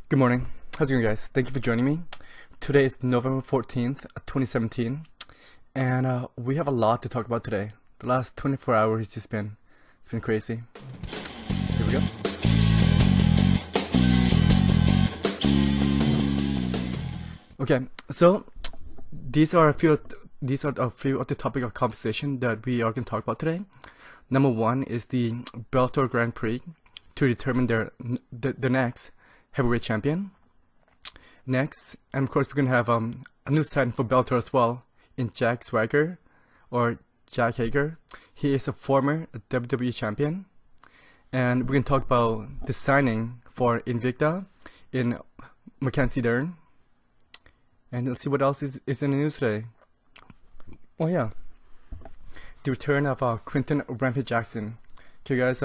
Good morning. How's it going, guys? Thank you for joining me. Today is November 14th, 2017, and we have a lot to talk about today. The last 24 hours it's been crazy. Here we go. Okay, so these are a few of the topic of conversation that we are going to talk about today. Number one is the Bellator GrandPrix to determine the next heavyweight champion. Next, and of course, we're gonna have a new signing for Bellator as well in Jack Swagger or Jack Hager. He is a former WWE champion, and we're gonna talk about the signing for Invicta in Mickenzie Dern. And let's see what else is in the news today. Oh yeah, the return of Quinton Rampage Jackson. Okay, guys.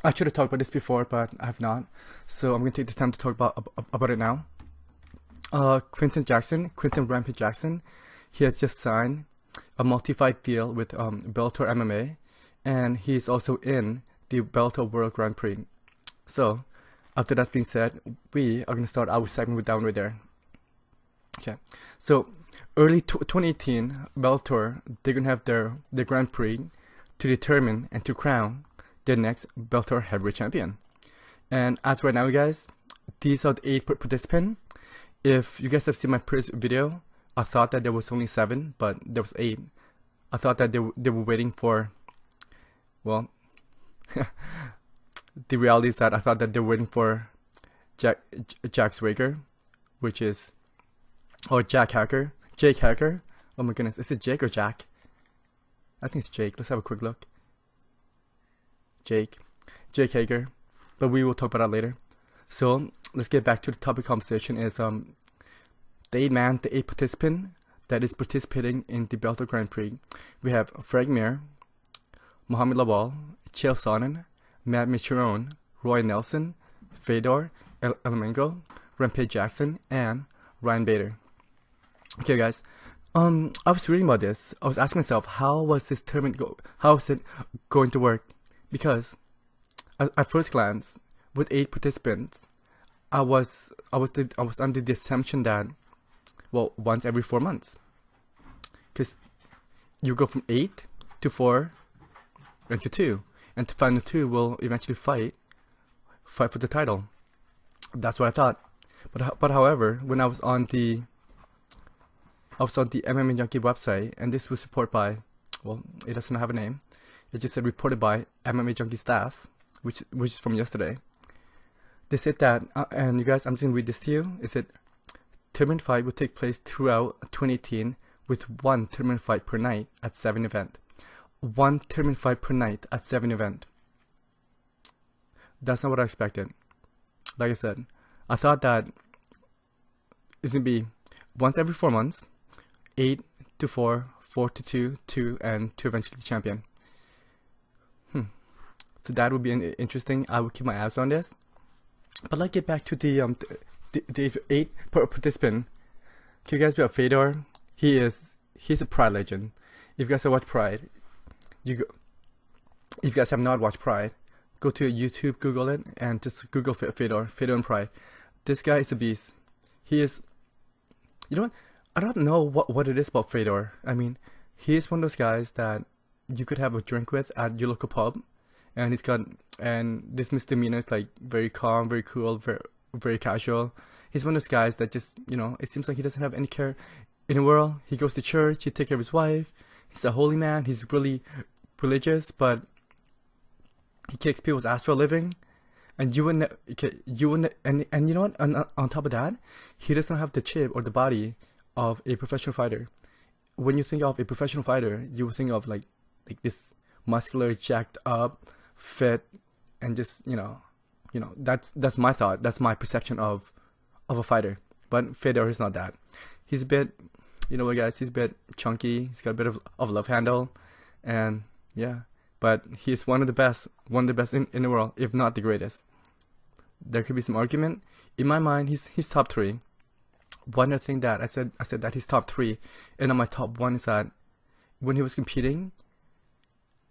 I should have talked about this before, but I have not. So I'm going to take the time to talk about it now. Quinton Rampage Jackson, he has just signed a multi-fight deal with Bellator MMA, and he's also in the Bellator World Grand Prix. So, after that's being said, we are going to start our segment with that one right there. Okay, so early 2018, Bellator, they're going to have their Grand Prix to determine and to crown the next Bellator Heavyweight Champion. And as right now, guys, these are the 8 participants. If you guys have seen my previous video, I thought that there was only 7, but there was 8. I thought that they were waiting for, well, the reality is that I thought that they were waiting for Jack Swagger, which is, or Jake Hager. Oh my goodness, is it Jake or Jack? I think it's Jake. Let's have a quick look. Jake Hager, but we will talk about that later. So let's get back to the topic conversation. Is the 8 participant that is participating in the Bellator Grand Prix. We have Frank Mir, Mohamed Lawal, Chael Sonnen, Matt Mitrione, Roy Nelson, Fedor Emelianenko, Rampage Jackson, and Ryan Bader. Okay, guys. I was reading about this. I was asking myself, how was this tournament how is it going to work? Because at first glance, with 8 participants, I was under the assumption that, well, once every 4 months, because you go from 8 to 4 and to 2, and the final 2 will eventually fight for the title. That's what I thought. But however, when I was on the MMA Junkie website, and this was supported by, well, it doesn't have a name. It just said reported by MMA Junkie staff, which is from yesterday. They said that, and you guys, I'm just going to read this to you. It said, tournament fight will take place throughout 2018 with 1 tournament fight per night at 7 events. 1 tournament fight per night at 7 events. That's not what I expected. Like I said, I thought that it's going to be once every 4 months, 8 to 4, 4 to 2, 2, and 2 eventually the champion. So that would be interesting. I would keep my eyes on this. But let's get back to the 8 participant. Okay, guys, we have Fedor. He's a Pride legend. If you guys have watched Pride, if you guys have not watched Pride, go to YouTube, Google it, and just Google Fedor and Pride. This guy is a beast. He is, you know what? I don't know what it is about Fedor. I mean, he is one of those guys that you could have a drink with at your local pub. And this misdemeanor is like very calm, very cool, very casual. He's one of those guys that just, it seems like he doesn't have any care in the world. He goes to church, he takes care of his wife. He's a holy man. He's really religious, but he kicks people's ass for a living. And you know what? On top of that, he doesn't have the chip or the body of a professional fighter. When you think of a professional fighter, you would think of like this muscular, jacked up, fit, and just that's my thought. That's my perception of a fighter. But Fedor is not that. He's a bit, guys, he's a bit chunky. He's got a bit of love handle, and yeah. But he's one of the best in the world, if not the greatest. There could be some argument. In my mind, he's top 3. One other thing that I said that he's top 3, and on my top 1 is that when he was competing,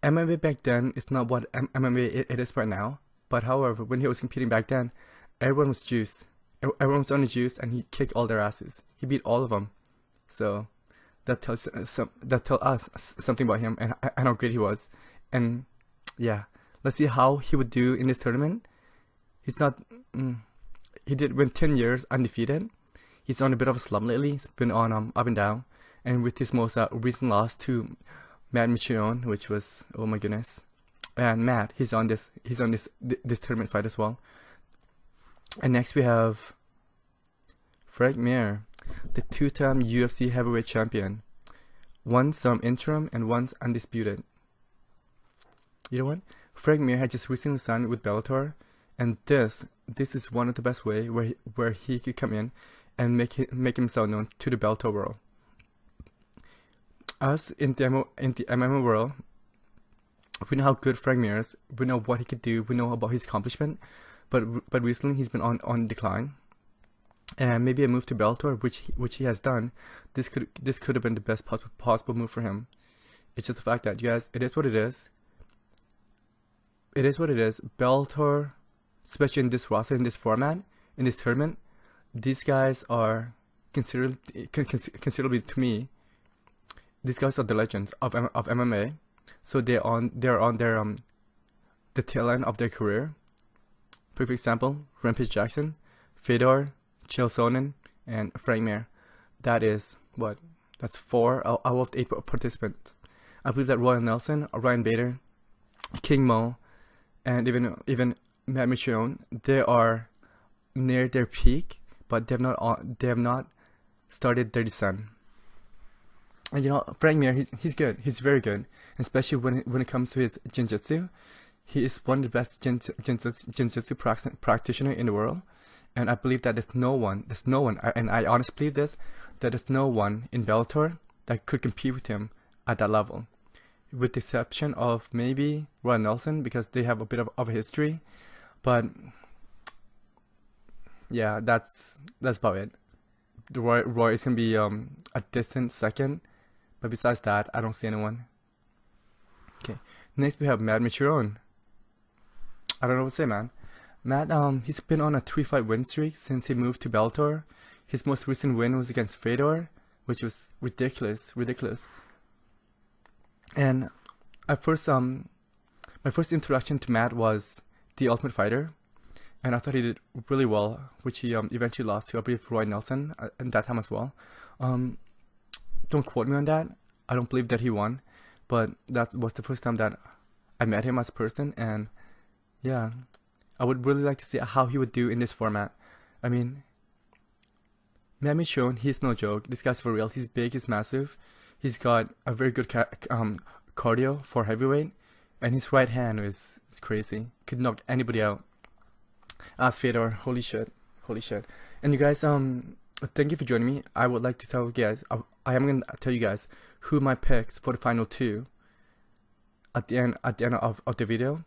MMA back then is not what MMA it is right now. But however, when he was competing back then, everyone was juice. Everyone was on the juice, and he kicked all their asses. He beat all of them. So that tells us something about him and how great he was. And yeah, let's see how he would do in this tournament. He's not. He did win 10 years undefeated. He's on a bit of a slump lately. He's been on up and down. And with his most recent loss to Matt Mitrione, which was, oh my goodness. And Matt, he's on this tournament fight as well. And next we have Frank Mir, the 2-time UFC heavyweight champion. Once interim and once undisputed. You know what? Frank Mir had just recently signed with Bellator, and this is one of the best way where he could come in and make himself known to the Bellator world. Us in the MMA world, we know how good Frank Mir is. We know what he could do. We know about his accomplishment, but recently he's been on decline, and maybe a move to Bellator, which he has done. This could have been the best possible move for him. It's just the fact that, you guys, it is what it is. It is what it is. Bellator, especially in this roster, in this format, in this tournament, these guys are considerably, to me, these guys are the legends of MMA. So they're on their the tail end of their career. Perfect example: Rampage Jackson, Fedor, Chael Sonnen, and Frank Mir. That is what? That's 4 out of 8 participants. I believe that Roy Nelson, Ryan Bader, King Mo, and even Matt Mitrione, they are near their peak, but they have not started their descent. And you know, Frank Mir, he's good. He's very good, especially when it comes to his jiu-jitsu. He is one of the best jiu-jitsu practitioner in the world, and I believe that there's no one, and I honestly believe this, that there's no one in Bellator that could compete with him at that level, with the exception of maybe Roy Nelson, because they have a bit of a history. But yeah, that's about it. Roy is gonna be a distant second, but besides that, I don't see anyone. Okay, next we have Matt Mitrione. I don't know what to say, man. Matt, he's been on a 3-fight win streak since he moved to Bellator. His most recent win was against Fedor, which was ridiculous. And at first, my first introduction to Matt was The Ultimate Fighter, and I thought he did really well, which he eventually lost to, I believe, Roy Nelson at that time as well. Don't quote me on that. I don't believe that he won, but that was the first time that I met him as a person, and yeah, I would really like to see how he would do in this format. I mean, Matt Mitrione, he's no joke. This guy's for real. He's big, he's massive. He's got a very good cardio for heavyweight, and his right hand is crazy. Could knock anybody out. As Fedor, holy shit. And you guys, thank you for joining me. I would like to tell you guys, I am gonna tell you guys who my picks for the final 2 at the end of the video.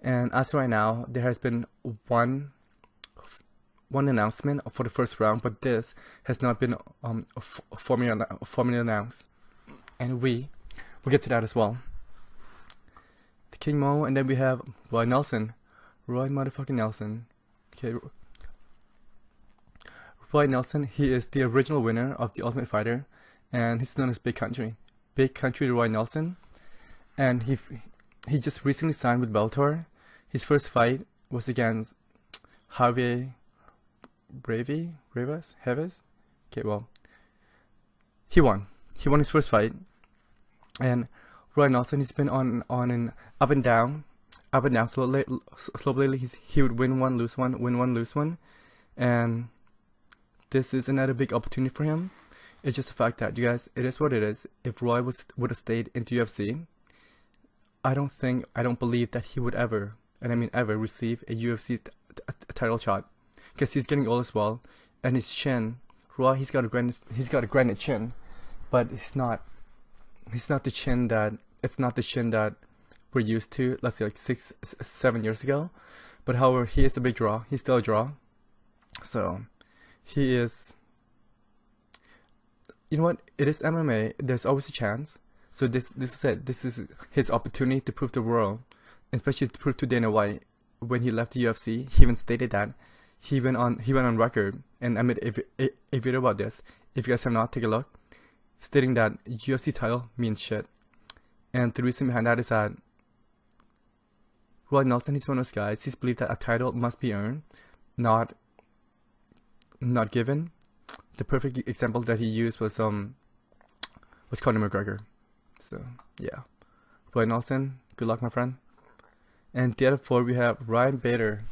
And as of right now, there has been one announcement for the first round, but this has not been formally announced, and we'll get to that as well. The King Mo, and then we have Roy motherfucking Nelson. Okay, Roy Nelson, he is the original winner of The Ultimate Fighter, and he's known as Big Country Roy Nelson, and he just recently signed with Bellator. His first fight was against Javier Rivas. Okay, well, he won his first fight, and Roy Nelson, he's been on an up and down slowly lately. He would win one, lose one, and this is another big opportunity for him. It's just the fact that, you guys, it is what it is. If Roy would have stayed into UFC, I don't believe that he would ever, and I mean ever, receive a UFC title shot, because he's getting old as well, and his chin, Roy, he's got a granite chin, but it's not the chin that we're used to, let's say like 6-7 years ago. But however, he is a big draw. He's still a draw. So he is, you know what, it is MMA, there's always a chance. So this is it. This is his opportunity to prove to the world, especially to prove to Dana White. When he left the UFC, he even stated that he went on record, and I made a video about this. If you guys have not, take a look, stating that UFC title means shit. And the reason behind that is that Roy Nelson, he's one of those guys. He's believed that a title must be earned, not given. The perfect example that he used was Conor McGregor. So yeah, Roy Nelson, good luck, my friend. And the other 4, we have Ryan Bader.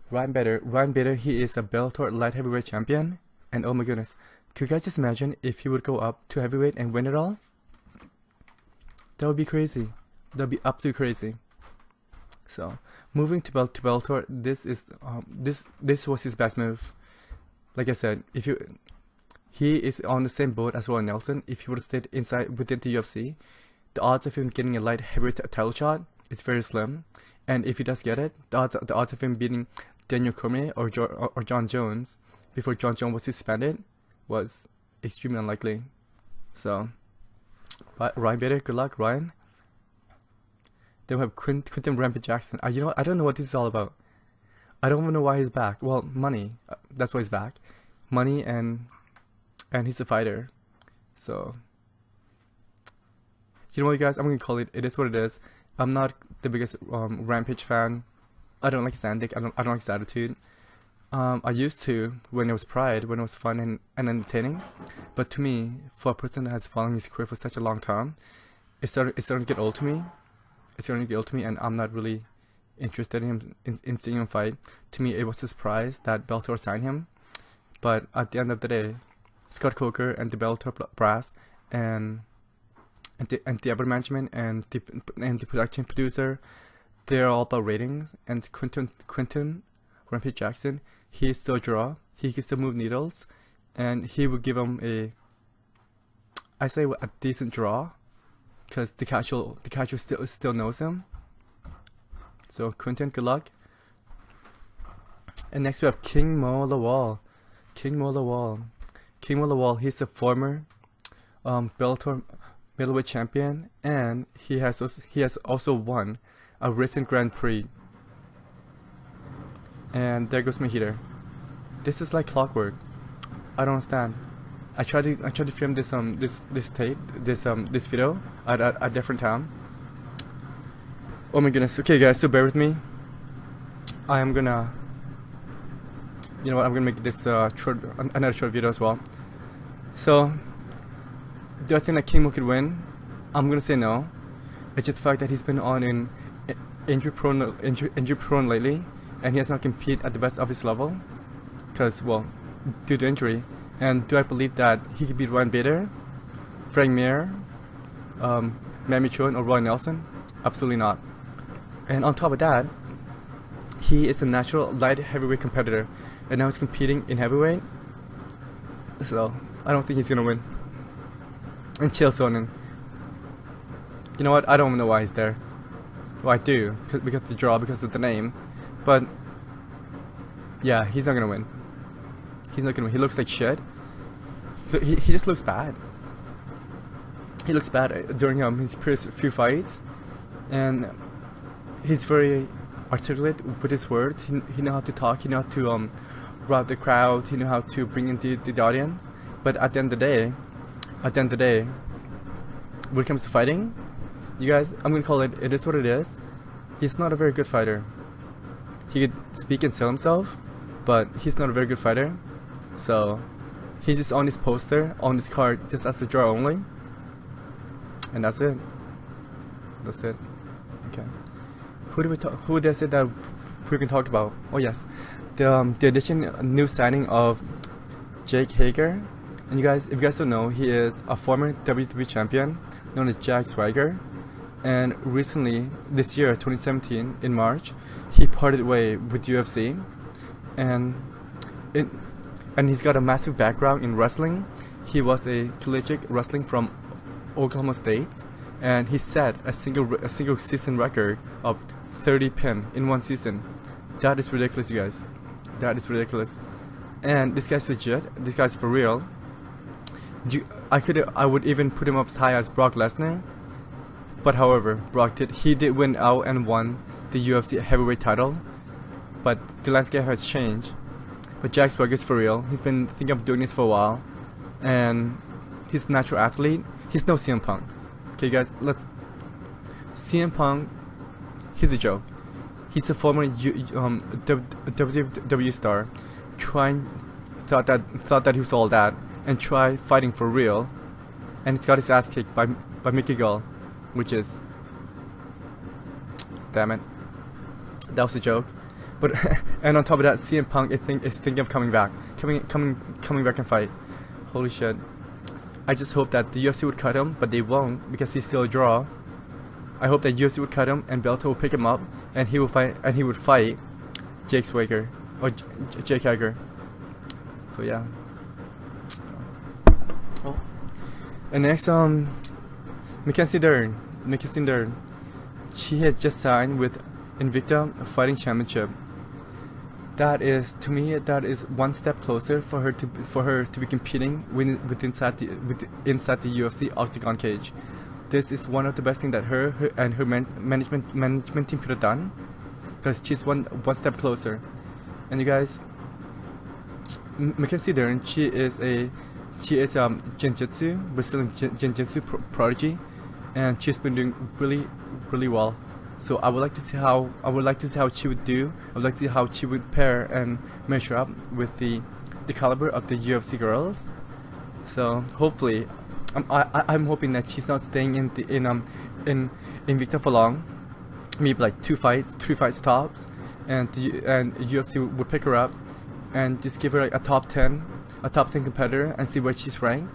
Ryan Bader, he is a Bellator light heavyweight champion. And oh my goodness, could you guys just imagine if he would go up to heavyweight and win it all? That would be crazy. That would be absolutely crazy. So moving to Bellator, this was his best move. Like I said, he is on the same boat as Roy Nelson. If he would have stayed within the UFC, the odds of him getting a light heavyweight title shot is very slim. And if he does get it, the odds of him beating Daniel Cormier or John Jones before John Jones was suspended was extremely unlikely. So Ryan Bader, good luck, Ryan. Then we have Quinton Rampage Jackson. You know what? I don't know what this is all about. I don't even know why he's back. Well, money. That's why he's back. Money and he's a fighter. So you know what, you guys? I'm gonna call it. It is what it is. I'm not the biggest Rampage fan. I don't like his antic. I don't like his attitude. I used to when it was Pride, when it was fun and entertaining. But to me, for a person that has followed his career for such a long time, it's starting to get old to me. And I'm not really interested in him in seeing him fight. To me, it was a surprise that Bellator signed him. But at the end of the day, Scott Coker and the Bellator brass and the upper management and the production producer, they're all about ratings. And Quinton Rampage Jackson, he is still a draw. He can still move needles, and he would give him a decent draw, because the casual still knows him. So Quinton, good luck. And next we have King Mo Lawal. King Mo Lawal, he's a former Bellator middleweight champion, and he has also won a recent Grand Prix. And there goes my heater. This is like clockwork. I don't understand. I tried to film this video at a different time. Oh my goodness. Okay guys, so bear with me. I am gonna, you know what, I'm gonna make this another short video as well. So do I think that King Mo could win? I'm gonna say no. It's just the fact that he's been on in injury prone lately, and he has not competed at the best of his level, because, well, due to injury. And do I believe that he could beat Ryan Bader, Frank Mir, Manny Chon, or Roy Nelson? Absolutely not. And on top of that, he is a natural light heavyweight competitor, and now he's competing in heavyweight. So I don't think he's gonna win. And Chael Sonnen, you know what? I don't know why he's there. Well, I do, because of the draw, because of the name. But yeah, he's not gonna win. He's not gonna win. He looks like shit. He just looks bad. He looks bad during his previous few fights, and he's very articulate with his words. He knows how to talk. He knows how to route the crowd. He knows how to bring in the audience. But at the end of the day, when it comes to fighting, you guys, I'm gonna call it. It is what it is. He's not a very good fighter. He could speak and sell himself, but he's not a very good fighter. So he's just on his poster, on his card, just as the draw only. And that's it. That's it. Okay. Who did I say that we can talk about? Oh yes, the addition, new signing of Jake Hager. And you guys, if you guys don't know, he is a former WWE champion known as Jack Swagger. And recently, this year, 2017, in March, he parted way with UFC. And he's got a massive background in wrestling. He was a collegiate wrestling from Oklahoma State, and he set a single season record of 30 pin in one season. That is ridiculous, you guys. That is ridiculous. And this guy's legit. This guy's for real. I would even put him up as high as Brock Lesnar. But however, Brock did win out and won the UFC heavyweight title. But the landscape has changed, but Jack Swagger's for real. He's been thinking of doing this for a while, and he's a natural athlete. He's no CM Punk. Okay, guys, CM Punk, he's a joke. He's a former WWE star, thought that he was all that, and tried fighting for real, and he's got his ass kicked by Mickey Gall, which is, damn it, that was a joke. But and on top of that, CM Punk is thinking of coming back and fight. Holy shit! I just hope that the UFC would cut him, but they won't because he's still a draw. I hope that UFC would cut him and Bellator would pick him up and he would fight Jake Swagger or Jake Hager. So yeah. Oh. And next, Mickenzie Dern. She has just signed with Invicta Fighting Championship. That is, to me, that is one step closer for her to be competing inside the UFC octagon cage. This is one of the best things that her and her management team could have done, because she's one step closer. And you guys, Mickenzie Dern, she is jiu-jitsu, Brazilian jiu-jitsu prodigy, and she's been doing really well. So I would like to see how she would do. I would like to see how she would pair and measure up with the caliber of the UFC girls. So hopefully, I'm hoping that she's not staying in Invicta for long. Maybe like 3 fights tops, and UFC would pick her up and just give her like a top 10 competitor and see where she's ranked,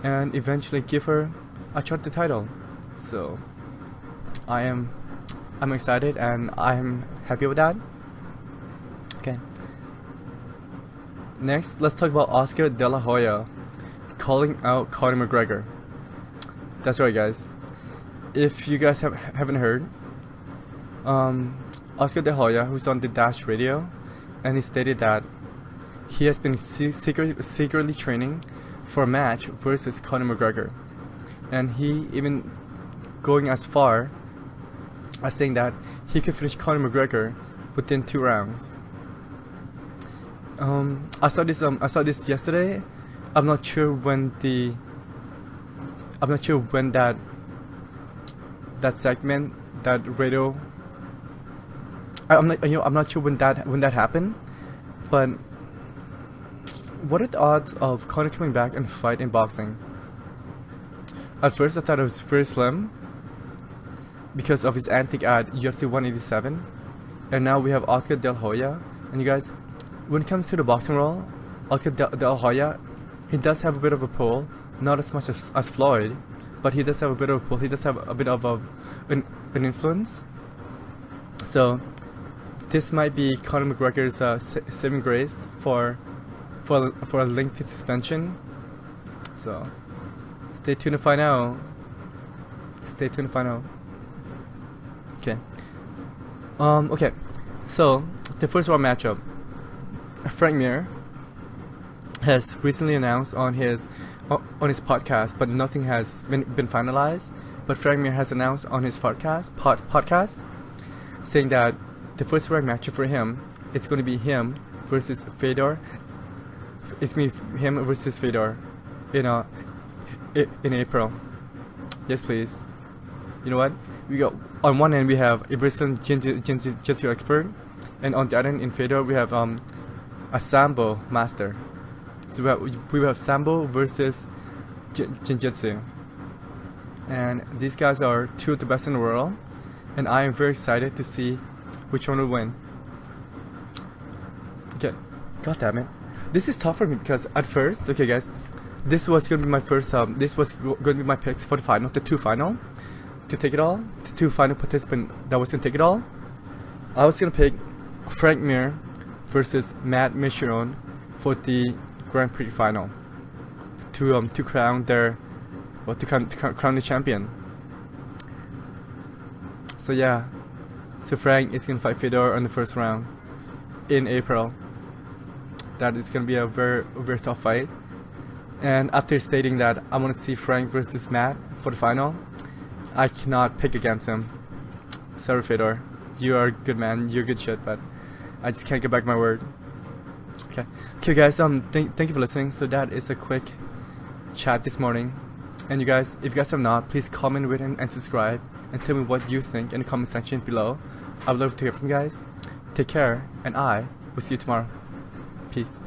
and eventually give her a shot at the title. So I'm excited and I'm happy with that. Okay. Next, let's talk about Oscar De La Hoya calling out Conor McGregor. That's right, guys. If you guys haven't heard, Oscar De La Hoya, who's on the Dash Radio, and he stated that he has been secretly training for a match versus Conor McGregor, and he even going as far as saying that he could finish Conor McGregor within 2 rounds. I saw this yesterday. I'm not sure when that segment, that radio. I'm not sure when that happened. But what are the odds of Conor coming back and fight in boxing? At first, I thought it was very slim because of his antic at UFC 187, and now we have Oscar De La Hoya. And you guys, when it comes to the boxing world, Oscar De La Hoya, he does have a bit of a pull, not as much as Floyd, but he does have a bit of a pull. He does have a bit of an influence. So this might be Conor McGregor's saving grace for a lengthy suspension. So stay tuned to find out. Okay. Okay. So the first round matchup, Frank Mir has recently announced on his podcast, but nothing has been finalized. But Frank Mir has announced on his podcast saying that the first round matchup for him, it's going to be him versus Fedor. It's me, him versus Fedor in April. Yes, please. You know what? We got, on one end we have a Brazilian jiu-jitsu expert, and on the other end in Fedor we have a Sambo master. So we have Sambo versus jiu-jitsu, and these guys are 2 of the best in the world, and I am very excited to see which one will win. Okay, god damn it, this is tough for me because at first, okay guys, this was gonna be my first this was gonna be my picks for the final, the 2 final to take it all, the 2 final participant that was gonna take it all. I was gonna pick Frank Mir versus Matt Mitrione for the Grand Prix final to crown their, well, to crown the champion. So yeah, so Frank is gonna fight Fedor in the first round in April. That is gonna be a very tough fight. And after stating that I want to see Frank versus Matt for the final, I cannot pick against him. Sorry, Fedor, you are a good man, you're good shit, but I just can't get back my word. Okay, guys. Thank you for listening. So that is a quick chat this morning. And you guys, if you guys have not, please comment, rate, and subscribe, and tell me what you think in the comment section below. I would love to hear from you guys. Take care, and I will see you tomorrow. Peace.